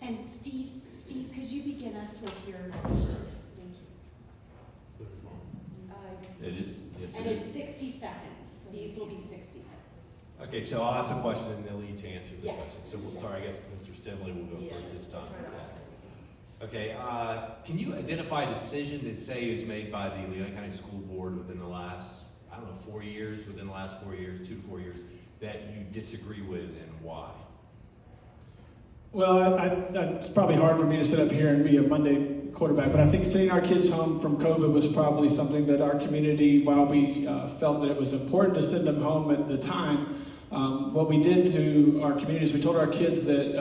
And Steve, could you begin us with your, thank you. It is, yes And it it's is. 60 seconds. These will be 60 seconds. Okay, so I'll ask a question and they'll each answer the Yes. question. So we'll start, I guess, Mr. Stimley will go Yes. first this time. Right. Okay, can you identify a decision that say is made by the Leon County School Board within the last, 4 years, within the last 4 years, 2 to 4 years, that you disagree with and why? Well, it's probably hard for me to sit up here and be a Monday quarterback, but I think sending our kids home from COVID was probably something that our community, while we felt that it was important to send them home at the time, what we did to our community is we told our kids that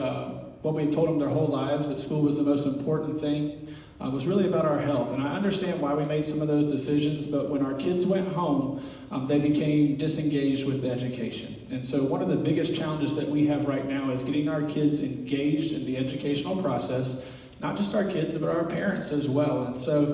what we had told them their whole lives, that school was the most important thing, was really about our health. And I understand why we made some of those decisions, but when our kids went home, they became disengaged with education. And so one of the biggest challenges that we have right now is getting our kids engaged in the educational process, not just our kids, but our parents as well. And so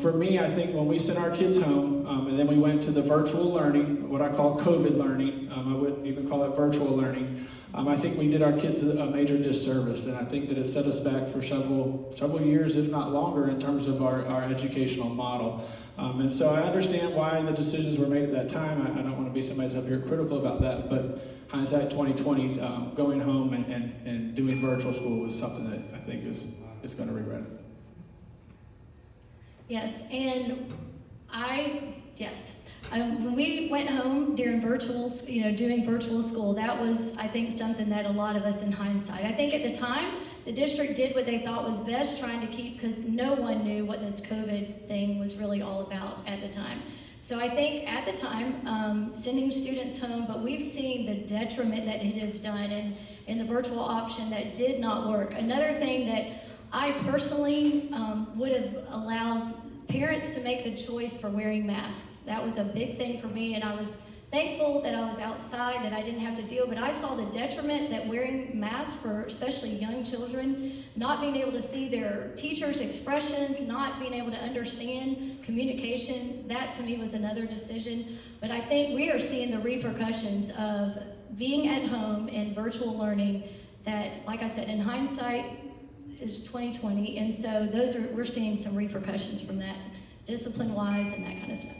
for me, I think when we sent our kids home, and then we went to the virtual learning, what I call COVID learning, I wouldn't even call it virtual learning, I think we did our kids a major disservice, and I think that it set us back for several years, if not longer, in terms of our educational model. And so I understand why the decisions were made at that time. I don't want to be somebody that's up here critical about that, but hindsight 2020, going home and doing virtual school was something that I think is going to regret it. Yes, and when we went home during doing virtual school, that was, I think, something that a lot of us in hindsight, I think at the time, the district did what they thought was best, trying to keep, because no one knew what this COVID thing was really all about at the time. So I think at the time, sending students home, but we've seen the detriment that it has done, and in the virtual option that did not work. Another thing that I personally would have allowed parents to make the choice for wearing masks. That was a big thing for me, and I was thankful that I was outside, that I didn't have to deal, but I saw the detriment that wearing masks for especially young children, not being able to see their teachers' expressions, not being able to understand communication, that to me was another decision. But I think we are seeing the repercussions of being at home and virtual learning that, like I said, in hindsight, is 2020, and so we're seeing some repercussions from that, discipline-wise and that kind of stuff.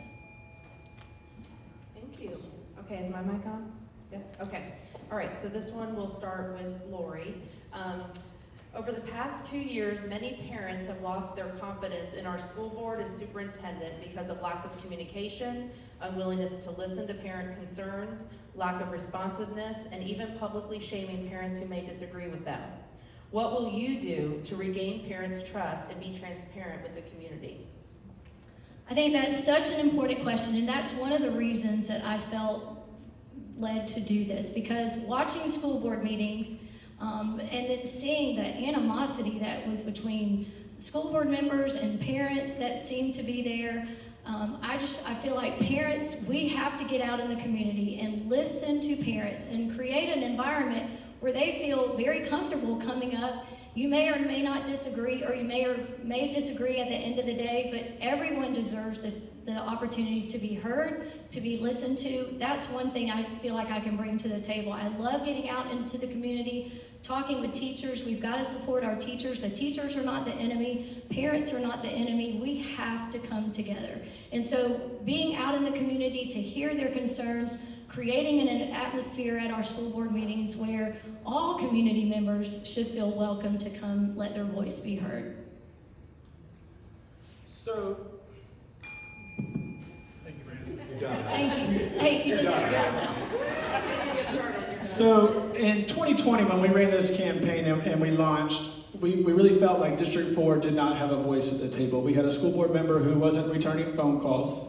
Thank you. Okay, is my mic on? Yes? Okay. All right, so this one we'll start with Lori. Over the past 2 years, many parents have lost their confidence in our school board and superintendent because of lack of communication, unwillingness to listen to parent concerns, lack of responsiveness, and even publicly shaming parents who may disagree with them. What will you do to regain parents' trust and be transparent with the community? I think that's such an important question, and that's one of the reasons that I felt led to do this, because watching school board meetings and then seeing the animosity that was between school board members and parents that seemed to be there, I feel like parents, we have to get out in the community and listen to parents and create an environment where they feel very comfortable coming up. You may or may not disagree, or you may disagree at the end of the day, but everyone deserves the opportunity to be heard, to be listened to. That's one thing I feel like I can bring to the table. I love getting out into the community, talking with teachers. We've got to support our teachers. The teachers are not the enemy. Parents are not the enemy. We have to come together. And so being out in the community to hear their concerns, creating an atmosphere at our school board meetings where all community members should feel welcome to come let their voice be heard. So, thank you, Brandon. Thank you. Hey, you did that. So in 2020, when we ran this campaign and we launched, we really felt like District 4 did not have a voice at the table. We had a school board member who wasn't returning phone calls.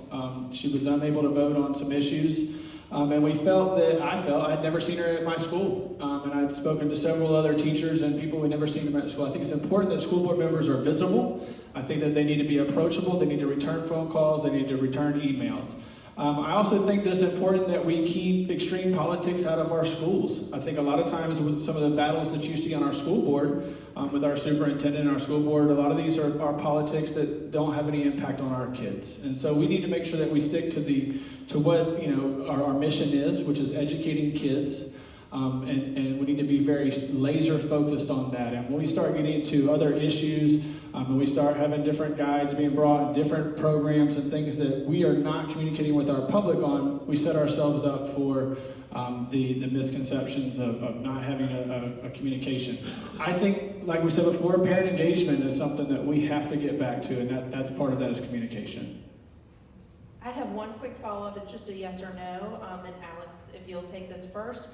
She was unable to vote on some issues. And I'd never seen her at my school. And I'd spoken to several other teachers and people we'd never seen them at school. I think it's important that school board members are visible. I think that they need to be approachable. They need to return phone calls. They need to return emails. I also think that it's important that we keep extreme politics out of our schools. I think a lot of times with some of the battles that you see on our school board, with our superintendent and our school board, a lot of these are politics that don't have any impact on our kids. And so we need to make sure that we stick to what our mission is, which is educating kids. And we need to be very laser focused on that. And when we start getting into other issues, and we start having different guides being brought, different programs and things that we are not communicating with our public on, we set ourselves up for the misconceptions of not having a communication. I think, like we said before, parent engagement is something that we have to get back to, and that's part of that is communication. I have one quick follow-up. It's just a yes or no. And Alex, if you'll take this first.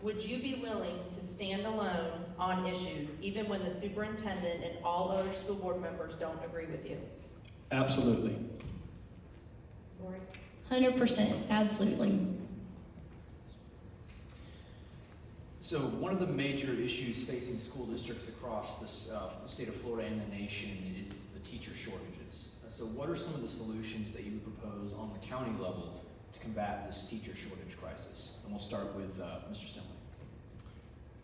Would you be willing to stand alone on issues, even when the superintendent and all other school board members don't agree with you? Absolutely. Lori? 100%, absolutely. So one of the major issues facing school districts across the state of Florida and the nation is the teacher shortages. So what are some of the solutions that you would propose on the county level to combat this teacher shortage crisis? And we'll start with Mr. Stinley.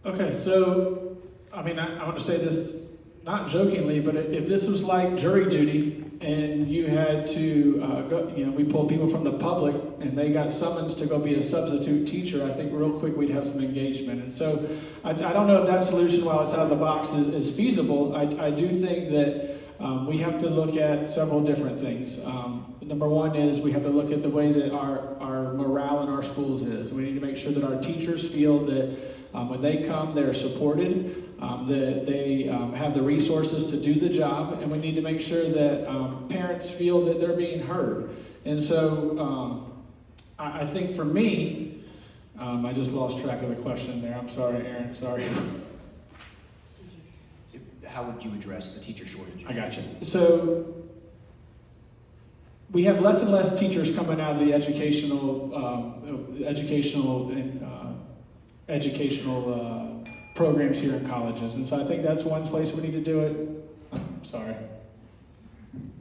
Okay, so, I mean, I want to say this not jokingly, but if this was like jury duty and you had to go, we pulled people from the public and they got summons to go be a substitute teacher, I think real quick we'd have some engagement. And so I don't know if that solution, while it's out of the box, is feasible. I do think that we have to look at several different things. Number one is we have to look at the way that our morale in our schools is. We need to make sure that our teachers feel that when they come, they're supported, that they have the resources to do the job, and we need to make sure that parents feel that they're being heard. And so I think for me, I just lost track of the question there. I'm sorry, Aaron, sorry. How would you address the teacher shortage? I got you. So we have less and less teachers coming out of the educational programs here in colleges, and so I think that's one place we need to do it. I'm sorry.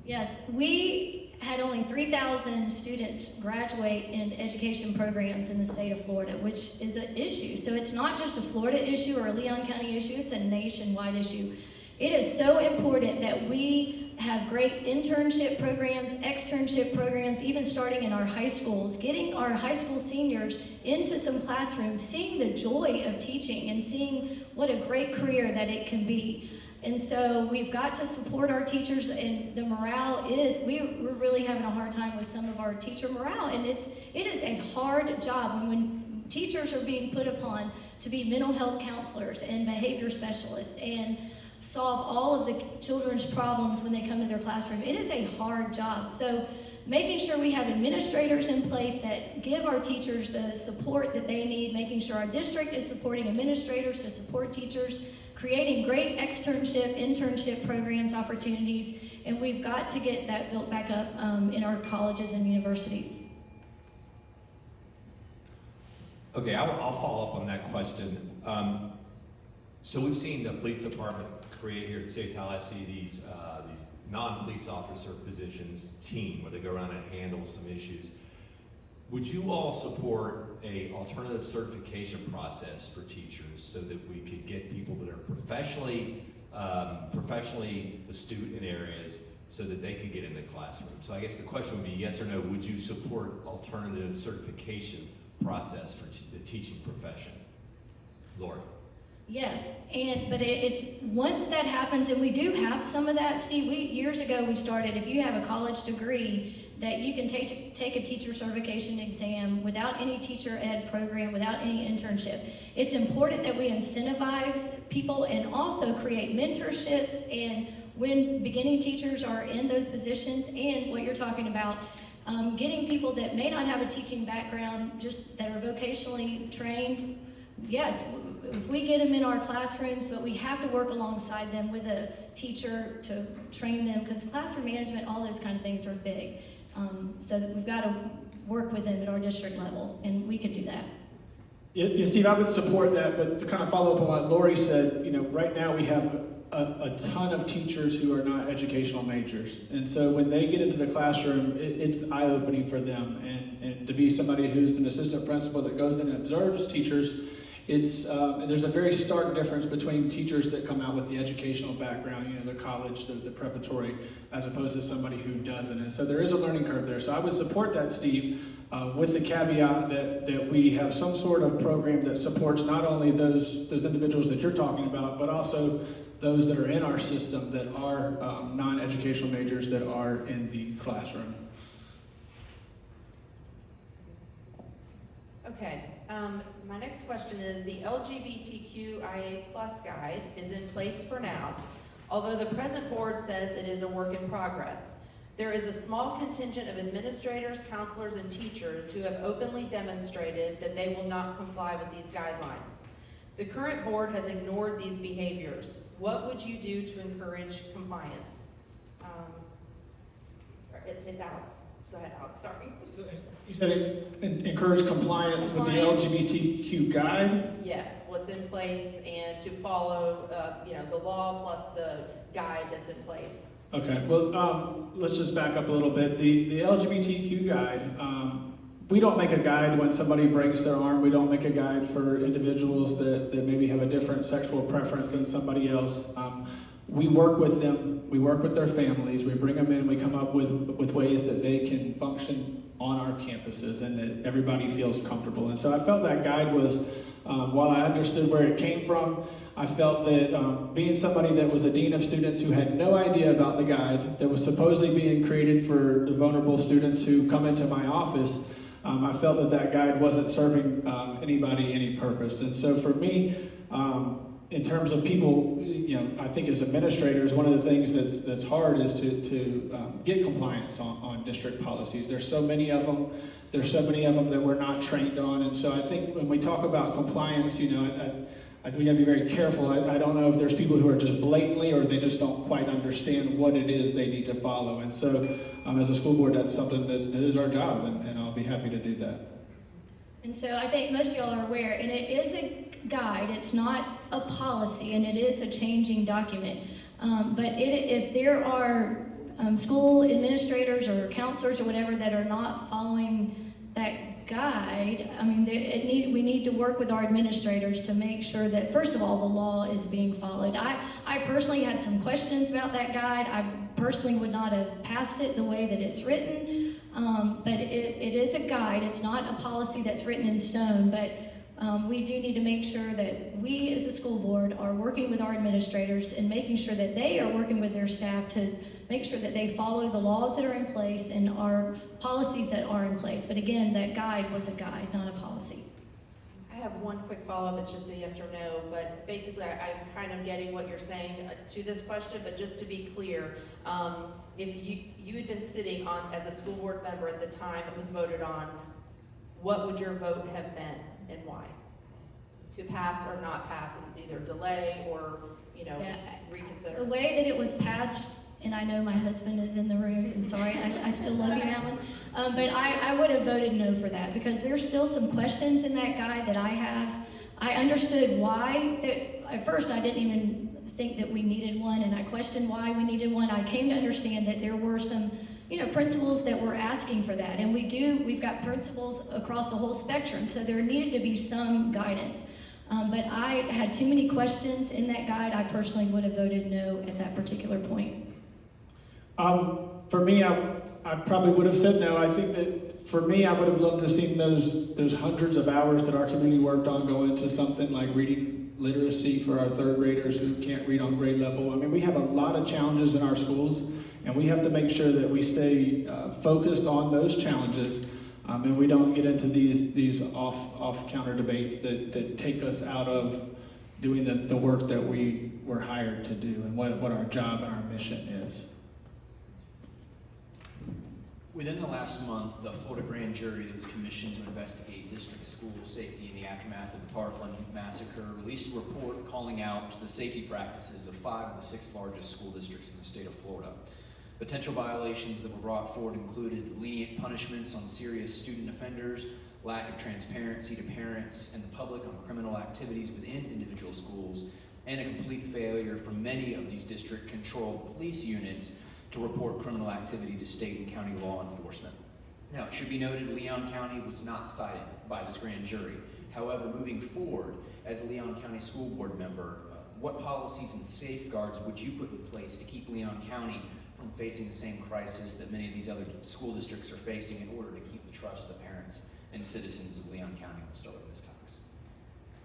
Yes, we had only 3,000 students graduate in education programs in the state of Florida, which is an issue. So it's not just a Florida issue or a Leon County issue, it's a nationwide issue. It is so important that we have great internship programs, externship programs, even starting in our high schools, getting our high school seniors into some classrooms, seeing the joy of teaching and seeing what a great career that it can be. And so we've got to support our teachers, and the morale is, we're really having a hard time with some of our teacher morale, and it is a hard job. And when teachers are being put upon to be mental health counselors and behavior specialists and solve all of the children's problems when they come to their classroom, it is a hard job. So making sure we have administrators in place that give our teachers the support that they need, making sure our district is supporting administrators to support teachers, creating great externship, internship programs, opportunities, and we've got to get that built back up in our colleges and universities. Okay, I'll follow up on that question. So we've seen the police department create here at the state of Tallahassee these non-police officer positions team where they go around and handle some issues. Would you all support a alternative certification process for teachers so that we could get people that are professionally astute in areas so that they could get in the classroom? So I guess the question would be yes or no. Would you support alternative certification process for the teaching profession? Lori. Yes, but it's once that happens, and we do have some of that, Steve. Years ago we started, if you have a college degree, that you can take a teacher certification exam without any teacher ed program, without any internship. It's important that we incentivize people and also create mentorships, and when beginning teachers are in those positions, and what you're talking about, getting people that may not have a teaching background, just that are vocationally trained. Yes, if we get them in our classrooms, but we have to work alongside them with a teacher to train them, because classroom management, all those kind of things are big. So that we've got to work with them at our district level, and we can do that. Yeah, Steve, I would support that, but to kind of follow up on what Lori said, right now we have a ton of teachers who are not educational majors. And so when they get into the classroom, it's eye-opening for them. And to be somebody who's an assistant principal that goes in and observes teachers, there's a very stark difference between teachers that come out with the educational background, the college, the preparatory, as opposed to somebody who doesn't. And so there is a learning curve there. So I would support that, Steve. with the caveat that we have some sort of program that supports not only those individuals that you're talking about, but also those that are in our system that are non-educational majors that are in the classroom. Okay, my next question is, the LGBTQIA+ guide is in place for now, although the present board says it is a work in progress. There is a small contingent of administrators, counselors, and teachers who have openly demonstrated that they will not comply with these guidelines. The current board has ignored these behaviors. What would you do to encourage compliance? Sorry, it's Alex. Go ahead, Alex, sorry. So you said encourage compliance with the LGBTQ guide? Yes, what's in place and to follow, the law plus the guide that's in place. Okay, well, let's just back up a little bit. The LGBTQ guide, we don't make a guide when somebody breaks their arm. We don't make a guide for individuals that maybe have a different sexual preference than somebody else. We work with them, we work with their families, we bring them in, we come up with ways that they can function on our campuses and that everybody feels comfortable. And so I felt that guide was, while I understood where it came from, I felt that being somebody that was a dean of students who had no idea about the guide, that was supposedly being created for the vulnerable students who come into my office, I felt that guide wasn't serving anybody any purpose. And so for me, in terms of people, I think as administrators, one of the things that's hard is to get compliance on district policies. There's so many of them. There's so many of them that we're not trained on. And so I think when we talk about compliance, we got to be very careful. I don't know if there's people who are just blatantly or they just don't quite understand what it is they need to follow. And so as a school board, that's something that is our job, and I'll be happy to do that. And so I think most of y'all are aware, and it is a guide, it's not a policy, and it is a changing document. But if there are school administrators or counselors or whatever that are not following that guide, we need to work with our administrators to make sure that, first of all, the law is being followed. I personally had some questions about that guide. I personally would not have passed it the way that it's written. But it is a guide. It's not a policy that's written in stone, but we do need to make sure that we as a school board are working with our administrators and making sure that they are working with their staff to make sure that they follow the laws that are in place and our policies that are in place. But again, that guide was a guide, not a policy. I have one quick follow-up, it's just a yes or no, but basically I'm kind of getting what you're saying to this question, but just to be clear, if you had been sitting on as a school board member at the time it was voted on, what would your vote have been and why? To pass or not pass, either delay or, reconsider? The way that it was passed, and I know my husband is in the room, and sorry, I still love you, Alan, but I would have voted no for that because there's still some questions in that guide that I have. I understood why. At first I didn't even think that we needed one, and I questioned why we needed one. I came to understand that there were some principals that were asking for that, and we've got principals across the whole spectrum, so there needed to be some guidance. But I had too many questions in that guide. I personally would have voted no at that particular point. For me, I probably would have said no. I think that for me, I would have loved to have seen those hundreds of hours that our community worked on go into something like reading literacy for our third graders who can't read on grade level. We have a lot of challenges in our schools, and we have to make sure that we stay focused on those challenges, and we don't get into these off-counter debates that take us out of doing the work that we were hired to do and what our job and our mission is. Within the last month, the Florida grand jury that was commissioned to investigate district school safety in the aftermath of the Parkland massacre released a report calling out the safety practices of 5 of the 6 largest school districts in the state of Florida. Potential violations that were brought forward included lenient punishments on serious student offenders, lack of transparency to parents and the public on criminal activities within individual schools, and a complete failure for many of these district-controlled police units to report criminal activity to state and county law enforcement. Now, it should be noted Leon County was not cited by this grand jury. However, moving forward, as a Leon County School Board member, what policies and safeguards would you put in place to keep Leon County from facing the same crisis that many of these other school districts are facing in order to keep the trust of the parents and citizens of Leon County? We'll start with Ms. Cox.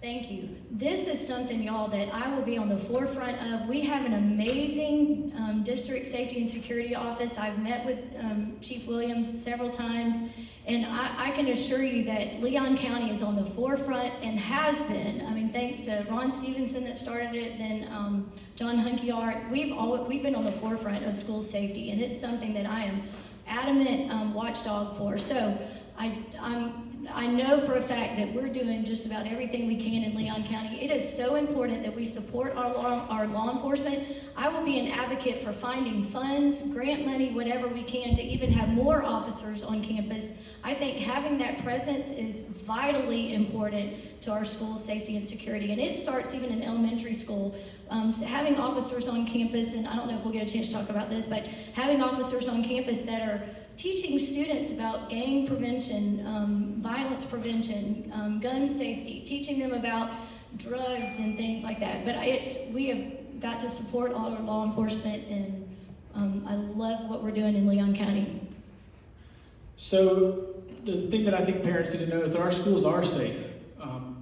Thank you. This is something, y'all, that I will be on the forefront of. We have an amazing district safety and security office. I've met with Chief Williams several times, and I can assure you that Leon County is on the forefront and has been. I mean, thanks to Ron Stevenson that started it, then John Hunkyard. We've been on the forefront of school safety, and it's something that I am adamant watchdog for. So I know for a fact that we're doing just about everything we can in Leon County. It is so important that we support our law enforcement. I will be an advocate for finding funds, grant money, whatever we can to even have more officers on campus. I think having that presence is vitally important to our school safety and security. And it starts even in elementary school. So having officers on campus, and I don't know if we'll get a chance to talk about this, but having officers on campus that are teaching students about gang prevention, violence prevention, gun safety, teaching them about drugs and things like that. But we have got to support all our law enforcement, and I love what we're doing in Leon County. So the thing that I think parents need to know is that our schools are safe.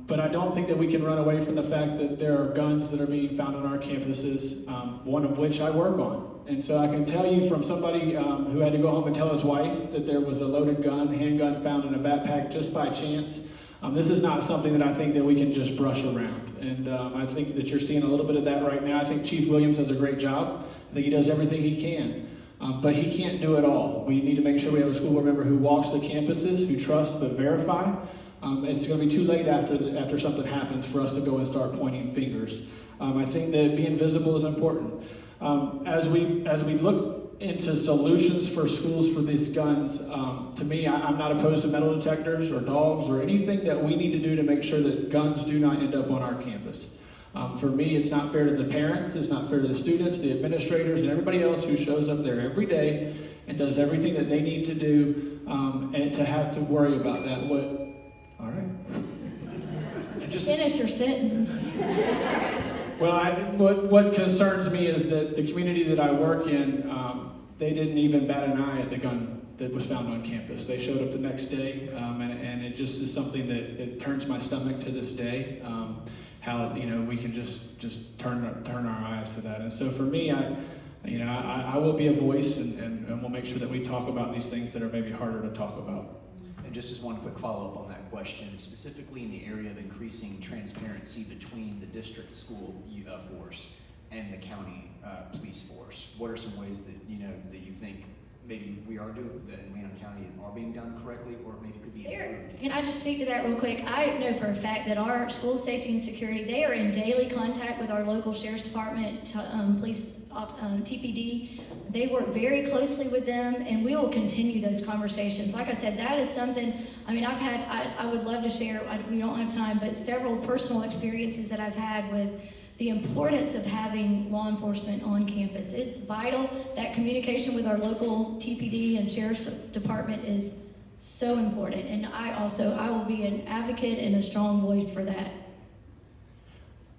But I don't think that we can run away from the fact that there are guns that are being found on our campuses, one of which I work on. And so I can tell you from somebody who had to go home and tell his wife that there was a loaded gun, handgun found in a backpack just by chance. This is not something that I think that we can just brush around. And I think that you're seeing a little bit of that right now. I think Chief Williams does a great job. I think he does everything he can. But he can't do it all. We need to make sure we have a school board member who walks the campuses, who trusts but verify. It's going to be too late after something happens for us to go and start pointing fingers. I think that being visible is important. As we look into solutions for schools for these guns, to me, I'm not opposed to metal detectors or dogs or anything that we need to do to make sure that guns do not end up on our campus. For me, it's not fair to the parents, it's not fair to the students, the administrators, and everybody else who shows up there every day and does everything that they need to do, and to have to worry about that. All right. And just Finish your sentence. well, what concerns me is that the community that I work in, they didn't even bat an eye at the gun that was found on campus. They showed up the next day, and it just is something that it turns my stomach to this day. How we can just turn our eyes to that. And so for me, I will be a voice, and we'll make sure that we talk about these things that are maybe harder to talk about. And just as one quick follow-up on that question, specifically in the area of increasing transparency between the district school force and the county police force, what are some ways that you think maybe we are doing that in Leon County are being done correctly, or maybe could be improved? Can I just speak to that real quick? I know for a fact that our school safety and security, they are in daily contact with our local sheriff's department, police, TPD. They work very closely with them, and we will continue those conversations. Like I said, that is something, I would love to share, we don't have time, but several personal experiences that I've had with the importance of having law enforcement on campus. It's vital. That communication with our local TPD and sheriff's department is so important. And I will be an advocate and a strong voice for that.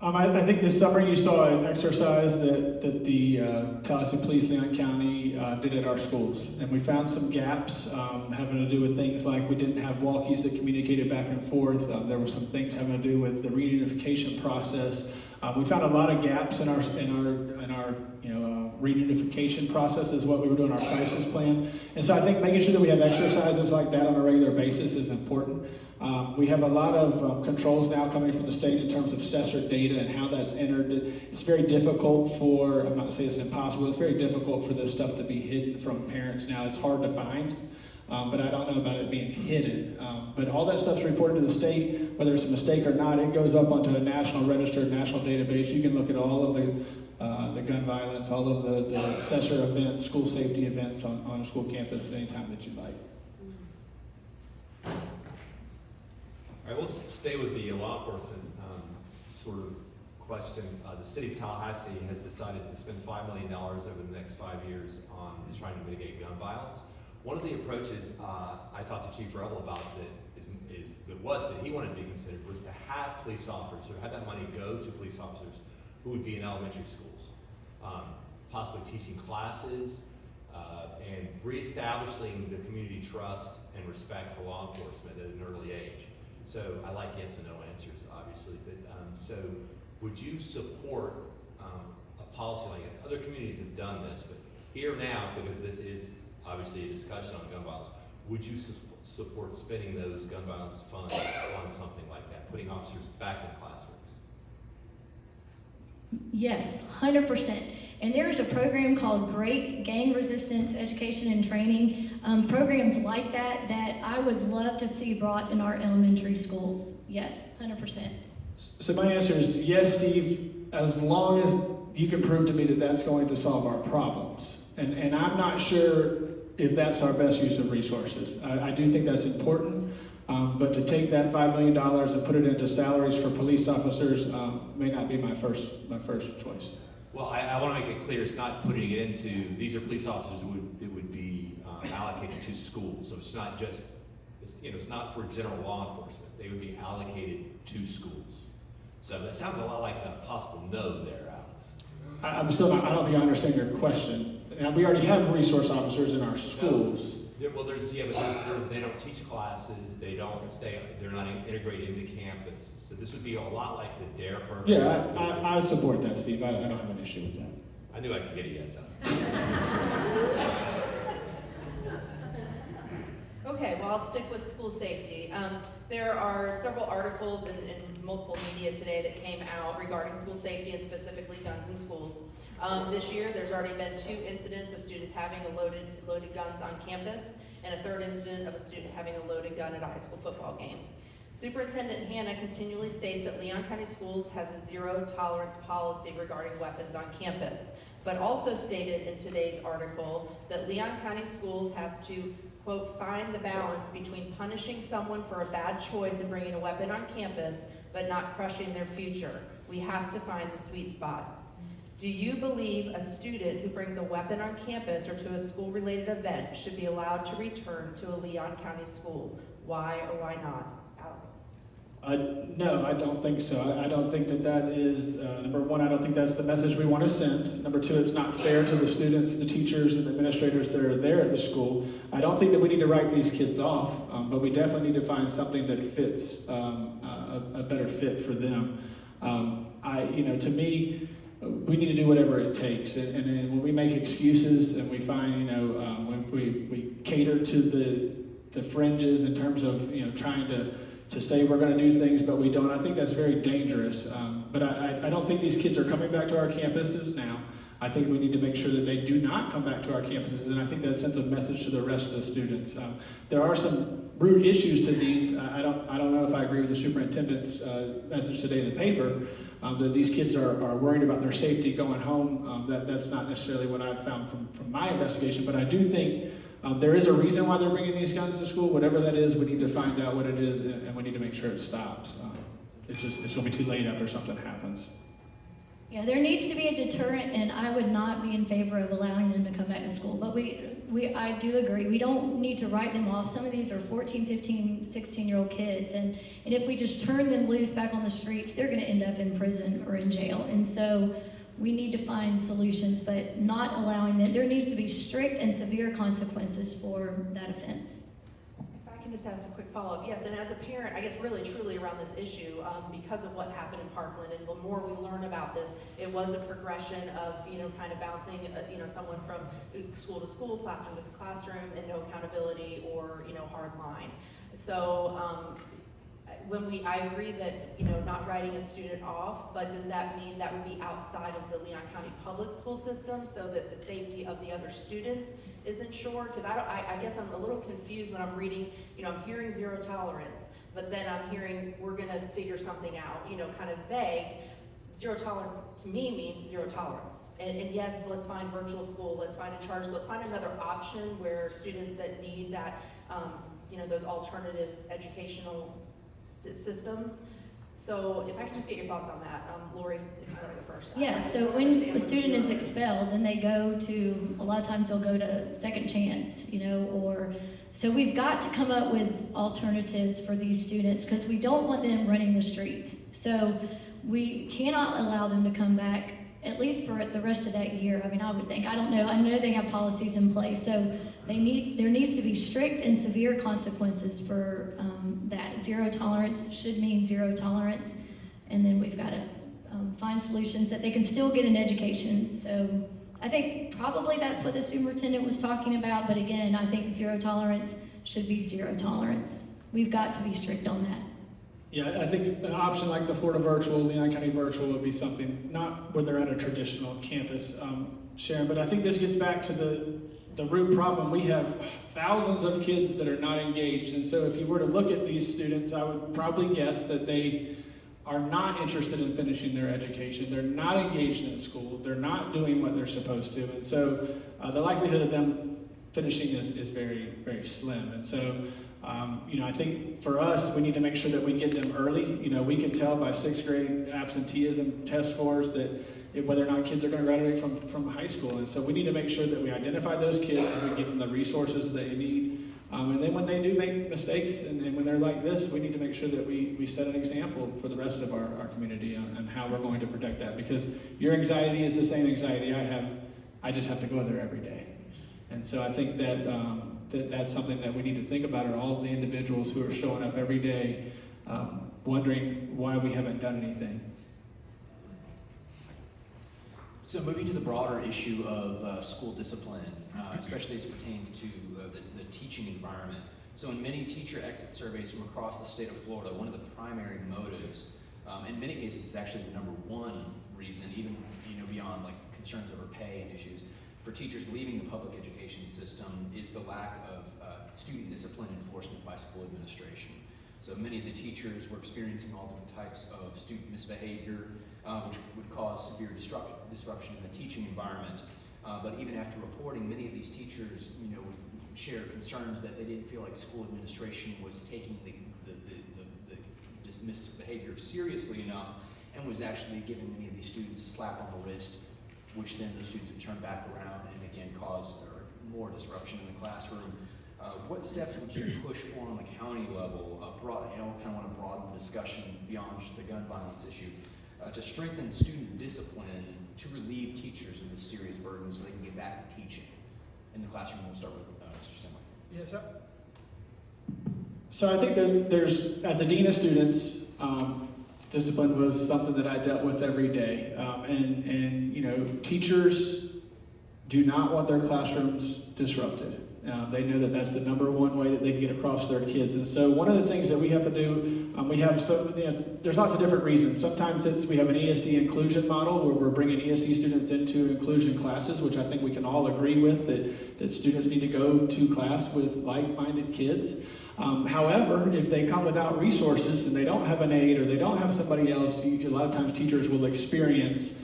I think this summer you saw an exercise that the Tallahassee Police, Leon County did at our schools. And we found some gaps having to do with things like we didn't have walkies that communicated back and forth. There were some things having to do with the reunification process. We found a lot of gaps in our reunification process is what we were doing our crisis plan. And so I think making sure that we have exercises like that on a regular basis is important. We have a lot of controls now coming from the state in terms of CESR data and how that's entered. It's very difficult I'm not going to say it's impossible, it's very difficult for this stuff to be hidden from parents now. It's hard to find, but I don't know about it being hidden. But all that stuff's reported to the state, whether it's a mistake or not. It goes up onto a national register, national database. You can look at all of the gun violence, all of the CESR events, school safety events on a school campus anytime that you like. All right, we'll stay with the law enforcement sort of question. The city of Tallahassee has decided to spend $5 million over the next 5 years on trying to mitigate gun violence. One of the approaches I talked to Chief Rebel about that he wanted to be considered was to have police officers, or have that money go to police officers who would be in elementary schools, possibly teaching classes, and reestablishing the community trust and respect for law enforcement at an early age. So I like yes and no answers, obviously, but so would you support a policy like that? Other communities have done this, but here now, because this is obviously a discussion on gun violence, would you support spending those gun violence funds on something like that, putting officers back in classrooms? Yes, 100%. And there's a program called Great Gang Resistance Education and Training, programs like that that I would love to see brought in our elementary schools. Yes, 100%. So my answer is yes, Steve, as long as you can prove to me that that's going to solve our problems. And I'm not sure if that's our best use of resources. I do think that's important, but to take that $5 million and put it into salaries for police officers may not be my first choice. Well, I want to make it clear, it's not putting it into, these are police officers that would be allocated to schools. So it's not just, it's not for general law enforcement. They would be allocated to schools. So that sounds a lot like a possible no there, Alex. I'm still not, I don't think I understand your question. Now, we already have resource officers in our schools. Well, they don't teach classes, they're not integrated into campus. So this would be a lot like the DARE program. Yeah, I support that, Steve. I don't have an issue with that. I knew I could get a yes out. Okay, well, I'll stick with school safety. There are several articles in multiple media today that came out regarding school safety and specifically guns in schools. This year, there's already been 2 incidents of students having loaded guns on campus, and a 3rd incident of a student having a loaded gun at a high school football game. Superintendent Hanna continually states that Leon County Schools has a zero tolerance policy regarding weapons on campus, but also stated in today's article that Leon County Schools has to, quote, find the balance between punishing someone for a bad choice in bringing a weapon on campus, but not crushing their future. We have to find the sweet spot. Do you believe a student who brings a weapon on campus or to a school-related event should be allowed to return to a Leon County school? Why or why not? Alex? No, I don't think so. I don't think that is, number one, I don't think that's the message we want to send. Number two, it's not fair to the students, the teachers, and the administrators that are there at the school. I don't think that we need to write these kids off, but we definitely need to find something that fits, a better fit for them. To me, we need to do whatever it takes. And when we make excuses and we find, when we cater to the fringes in terms of, trying to say we're going to do things, but we don't. I think that's very dangerous. But I don't think these kids are coming back to our campuses now. I think we need to make sure that they do not come back to our campuses, and I think that sends a message to the rest of the students. There are some root issues to these. I don't know if I agree with the superintendent's message today in the paper, that these kids are worried about their safety going home. That's not necessarily what I've found from my investigation, but I do think there is a reason why they're bringing these guns to school. Whatever that is, we need to find out what it is, and we need to make sure it stops. It's going to be too late after something happens. Yeah, there needs to be a deterrent, and I would not be in favor of allowing them to come back to school. But I do agree. We don't need to write them off. Some of these are 14, 15, 16-year-old kids, and if we just turn them loose back on the streets, they're going to end up in prison or in jail. And so we need to find solutions, but not allowing them. There needs to be strict and severe consequences for that offense. If I can just ask a quick follow-up. Yes, and as a parent, I guess really truly around this issue, because of what happened in Parkland, and the more we learn about this, it was a progression of, kind of bouncing, someone from school to school, classroom to classroom, and no accountability or, hard line. So, I agree that, not writing a student off, but does that mean that would be outside of the Leon County public school system so that the safety of the other students is ensured? Because I guess I'm a little confused when I'm reading, I'm hearing zero tolerance, but then I'm hearing we're gonna figure something out, kind of vague. Zero tolerance to me means zero tolerance. And yes, let's find virtual school, let's find a charter, let's find another option where students that need that, those alternative educational systems. So if I could just get your thoughts on that. Lori, if you want to go first. Yes, so when a student is expelled, then they go to, a lot of times they'll go to Second Chance, so we've got to come up with alternatives for these students because we don't want them running the streets. So we cannot allow them to come back at least for the rest of that year. I mean, I would think. I don't know. I know they have policies in place, so there needs to be strict and severe consequences for that. Zero tolerance should mean zero tolerance, and then we've got to find solutions that they can still get an education. So I think probably that's what the superintendent was talking about, but again, I think zero tolerance should be zero tolerance. We've got to be strict on that. Yeah, I think an option like the Florida Virtual, Leon County Virtual would be something, not where they're at a traditional campus, Sharon, but I think this gets back to the root problem. We have thousands of kids that are not engaged, and so if you were to look at these students, I would probably guess that they are not interested in finishing their education. They're not engaged in school. They're not doing what they're supposed to, and so the likelihood of them finishing this is very, very slim. And so I think for us, we need to make sure that we get them early. We can tell by 6th grade absenteeism test scores that whether or not kids are going to graduate from high school. And so we need to make sure that we identify those kids and we give them the resources they need. And then when they do make mistakes and when they're like this, we need to make sure that we set an example for the rest of our community on how we're going to protect that. Because your anxiety is the same anxiety I have. I just have to go there every day. And so I think that that's something that we need to think about, are all the individuals who are showing up every day wondering why we haven't done anything. So moving to the broader issue of school discipline, especially as it pertains to the teaching environment. So in many teacher exit surveys from across the state of Florida, one of the primary motives, in many cases is actually the number one reason, even beyond like concerns over pay and issues, for teachers leaving the public education system is the lack of student discipline enforcement by school administration. So many of the teachers were experiencing all different types of student misbehavior, which would cause severe disruption in the teaching environment. But even after reporting, many of these teachers, shared concerns that they didn't feel like school administration was taking the misbehavior seriously enough, and was actually giving many of these students a slap on the wrist, which then the students would turn back around and again cause more disruption in the classroom. What steps would you push for on the county level? I kind of want to broaden the discussion beyond just the gun violence issue, to strengthen student discipline, to relieve teachers of this serious burden so they can get back to teaching. In the classroom, we'll start with Mr. Stimley. Yes, sir. So I think there's, as a dean of students, discipline was something that I dealt with every day. And teachers do not want their classrooms disrupted. They know that that's the number one way that they can get across their kids. And so one of the things that we have to do, there's lots of different reasons. Sometimes we have an ESE inclusion model where we're bringing ESE students into inclusion classes, which I think we can all agree with, that students need to go to class with like-minded kids. However, if they come without resources and they don't have an aide or they don't have somebody else, a lot of times teachers will experience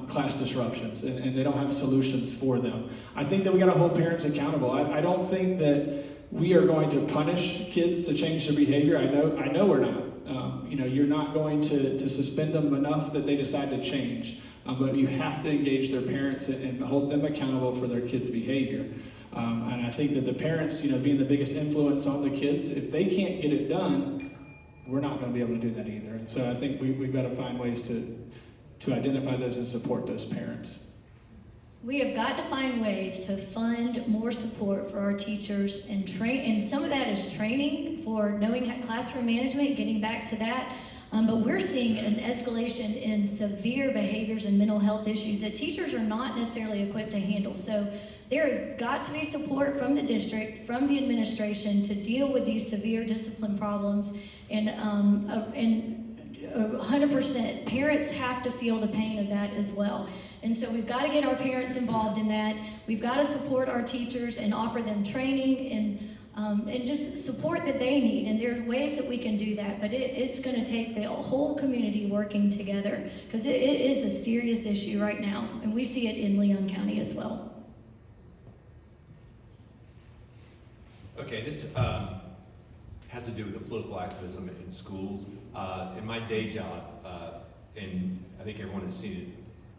class disruptions and they don't have solutions for them. I think that we got to hold parents accountable. I don't think that we are going to punish kids to change their behavior. I know we're not. You're not going to suspend them enough that they decide to change. But you have to engage their parents and hold them accountable for their kids' behavior. And I think that the parents, being the biggest influence on the kids, if they can't get it done, we're not going to be able to do that either. And so I think we've got to find ways to identify those and support those parents. We have got to find ways to fund more support for our teachers and train, and some of that is training for knowing classroom management, getting back to that. But we're seeing an escalation in severe behaviors and mental health issues that teachers are not necessarily equipped to handle. So there has got to be support from the district, from the administration to deal with these severe discipline problems. And 100%, parents have to feel the pain of that as well. And so we've got to get our parents involved in that. We've got to support our teachers and offer them training and just support that they need. And there's ways that we can do that, but it's going to take the whole community working together, because it is a serious issue right now, and we see it in Leon County as well. Okay, this has to do with the political activism in schools. In my day job, and I think everyone has seen it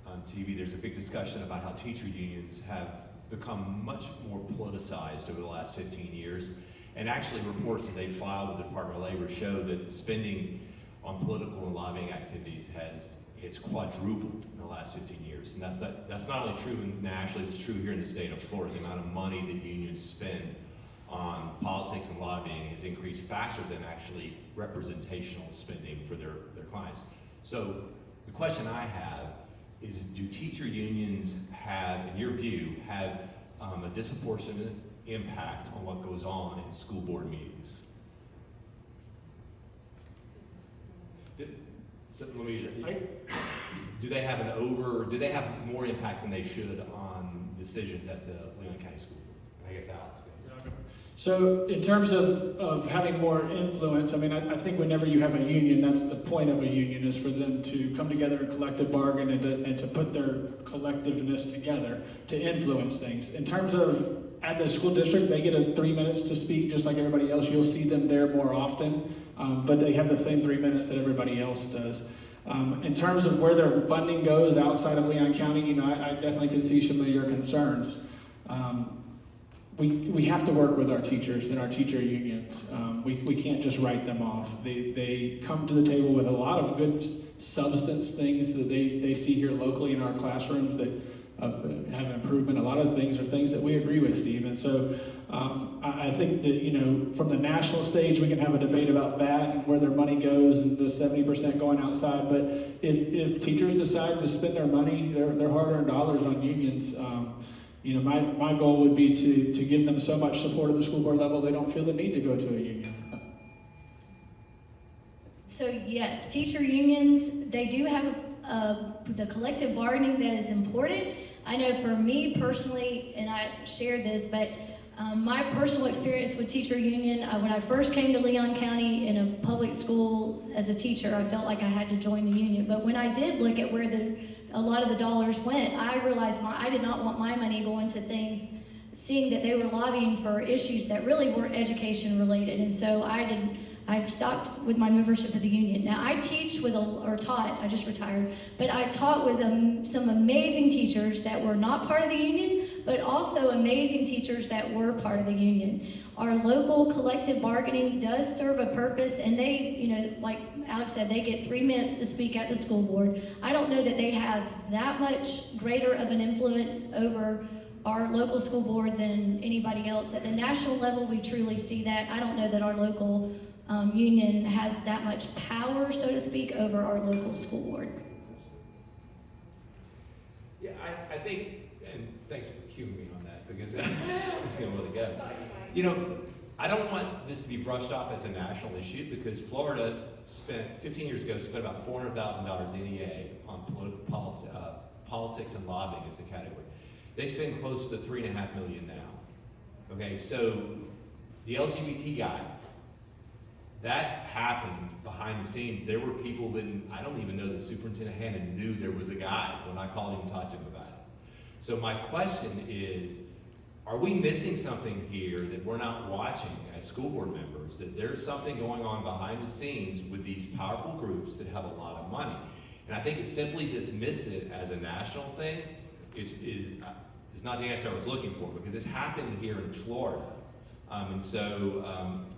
on TV, there's a big discussion about how teacher unions have become much more politicized over the last 15 years. And actually reports that they filed with the Department of Labor show that the spending on political and lobbying activities has it's quadrupled in the last 15 years. And that's not only true nationally, it's true here in the state of Florida. The amount of money that unions spend on politics and lobbying has increased faster than actually representational spending for their clients. So the question I have is, do teacher unions have, in your view, have a disproportionate impact on what goes on in school board meetings? So let me, do they have more impact than they should on decisions at the Leon County School Board? I guess Alex. So in terms of having more influence, I mean, I think whenever you have a union, that's the point of a union, is for them to come together in collective bargain and to put their collectiveness together to influence things. In terms of at the school district, they get 3 minutes to speak just like everybody else. You'll see them there more often, but they have the same 3 minutes that everybody else does. In terms of where their funding goes outside of Leon County, I definitely can see some of your concerns. We have to work with our teachers and our teacher unions. We can't just write them off. They come to the table with a lot of good substance things that they see here locally in our classrooms that have improvement. A lot of things are things that we agree with, Steve. And so I think that, from the national stage, we can have a debate about that and where their money goes and the 70% going outside. But if teachers decide to spend their money, their hard-earned dollars on unions, my goal would be to give them so much support at the school board level they don't feel the need to go to a union. So yes, teacher unions, they do have the collective bargaining that is important. I know for me personally, and I shared this, but my personal experience with teacher union, when I first came to Leon County in a public school as a teacher, I felt like I had to join the union. But when I did look at where a lot of the dollars went, I realized I did not want my money going to things, seeing that they were lobbying for issues that really weren't education related. And so I stopped with my membership of the union. Now I teach taught, I just retired, but I taught with some amazing teachers that were not part of the union, but also amazing teachers that were part of the union. Our local collective bargaining does serve a purpose, and they, like Alex said, they get 3 minutes to speak at the school board. I don't know that they have that much greater of an influence over our local school board than anybody else. At the national level, we truly see that. I don't know that our local union has that much power, so to speak, over our local school board. Yeah, I think, and thanks for cueing me on that, because it's going really good. I don't want this to be brushed off as a national issue, because Florida 15 years ago, spent about $400,000 NEA on politics and lobbying as a category. They spend close to $3.5 million now. Okay, so the LGBT guy, that happened behind the scenes. There were people that, I don't even know that Superintendent Hannon knew there was a guy when I called him and talked to him about it. So my question is, are we missing something here that we're not watching as school board members, that there's something going on behind the scenes with these powerful groups that have a lot of money? And I think to simply dismiss it as a national thing is not the answer I was looking for, because it's happening here in Florida.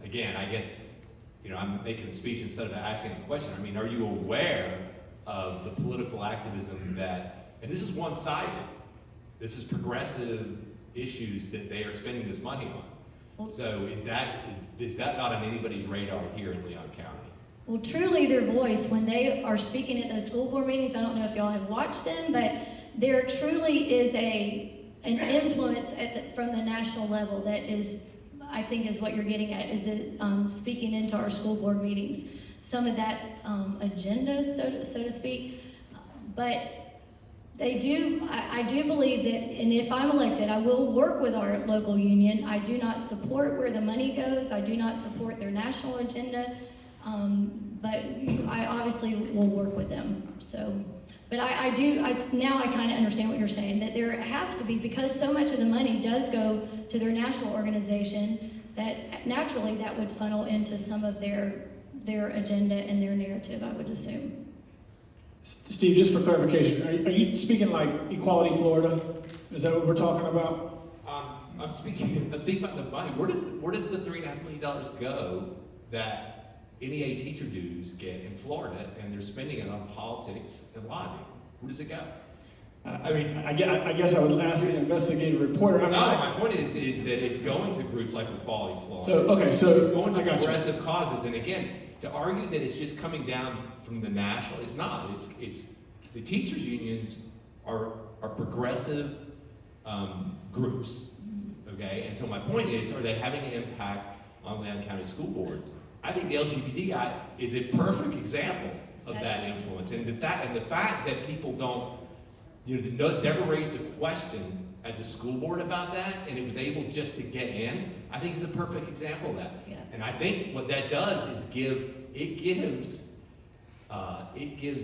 Again, I guess, I'm making a speech instead of asking a question. I mean, are you aware of the political activism and this is one-sided, this is progressive issues that they are spending this money on. So is that not on anybody's radar here in Leon County? Well, truly their voice, when they are speaking at those school board meetings, I don't know if y'all have watched them, but there truly is an influence from the national level that is, I think is what you're getting at, is it speaking into our school board meetings. Some of that agenda, so to speak, but they do, I do believe that, and if I'm elected, I will work with our local union. I do not support where the money goes. I do not support their national agenda, but I obviously will work with them. So, but now I kind of understand what you're saying, that there has to be, because so much of the money does go to their national organization, that naturally that would funnel into some of their agenda and their narrative, I would assume. Steve, just for clarification, are you speaking like Equality Florida? Is that what we're talking about? I'm speaking about the money. Where does the $3.5 million go that NEA teacher dues get in Florida, and they're spending it on politics and lobbying. Where does it go? I mean, I guess I would ask the investigative reporter. No, my point is that it's going to groups like Equality Florida. So, okay, so It's going to I got you. progressive causes, and again, to argue that it's just coming down from the national, it's not. It's the teachers' unions are progressive groups, okay? And so my point is, are they having an impact on Lamb County School Board? I think the LGBT guy is a perfect example of that influence, and the fact that people don't, never raised a question at the school board about that, and it was able just to get in, I think is a perfect example of that. Yeah. And I think what that does is gives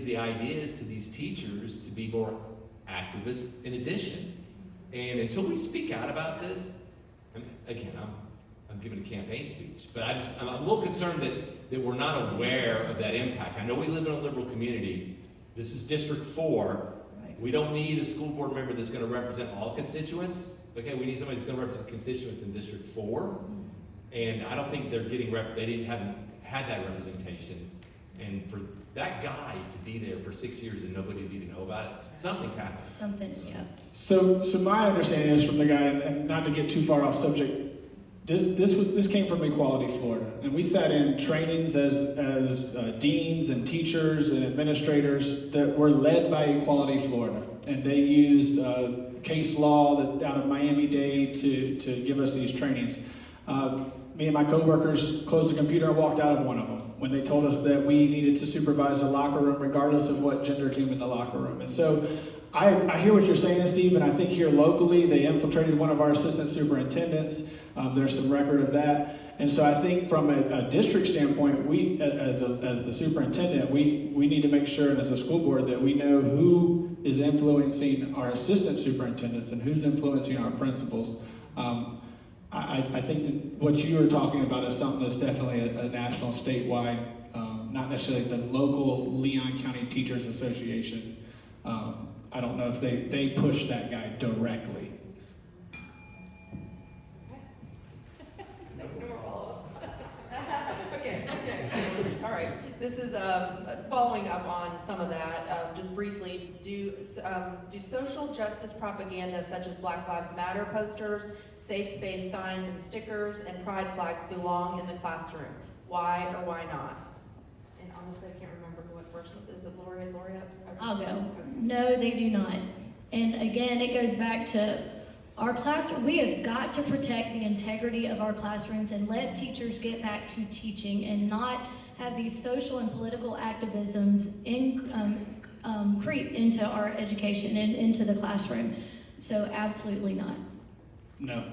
the ideas to these teachers to be more activists in addition. And until we speak out about this, I'm giving a campaign speech, but I'm a little concerned that we're not aware of that impact. I know we live in a liberal community. This is District 4. We don't need a school board member that's going to represent all constituents. Okay, we need somebody that's going to represent constituents in District 4. And I don't think they're getting they haven't had that representation. And for that guy to be there for 6 years and nobody to even know about it, something's happening. Something, yeah. So my understanding is from the guy, and not to get too far off subject, this came from Equality Florida, and we sat in trainings as deans and teachers and administrators that were led by Equality Florida, and they used case law out of Miami-Dade to give us these trainings. Me and my coworkers closed the computer and walked out of one of them when they told us that we needed to supervise the locker room regardless of what gender came in the locker room. And so I hear what you're saying, Steve, and I think here locally they infiltrated one of our assistant superintendents. There's some record of that. And so I think from a district standpoint, we, as the superintendent, we need to make sure, and as a school board, that we know who is influencing our assistant superintendents and who's influencing our principals. I think that what you were talking about is something that's definitely a national, statewide, not necessarily the local Leon County Teachers Association. I don't know if they push that guy directly. No more follow-ups. Okay. All right. This is following up on some of that. Just briefly, do social justice propaganda such as Black Lives Matter posters, safe space signs and stickers, and pride flags belong in the classroom? Why or why not? And honestly, I can't remember who went first. Is it Lori? Is Lori up? Okay. I'll go. Okay. No, they do not. And again, it goes back to our classroom. We have got to protect the integrity of our classrooms and let teachers get back to teaching and not have these social and political activisms creep into our education and into the classroom. So absolutely not. No.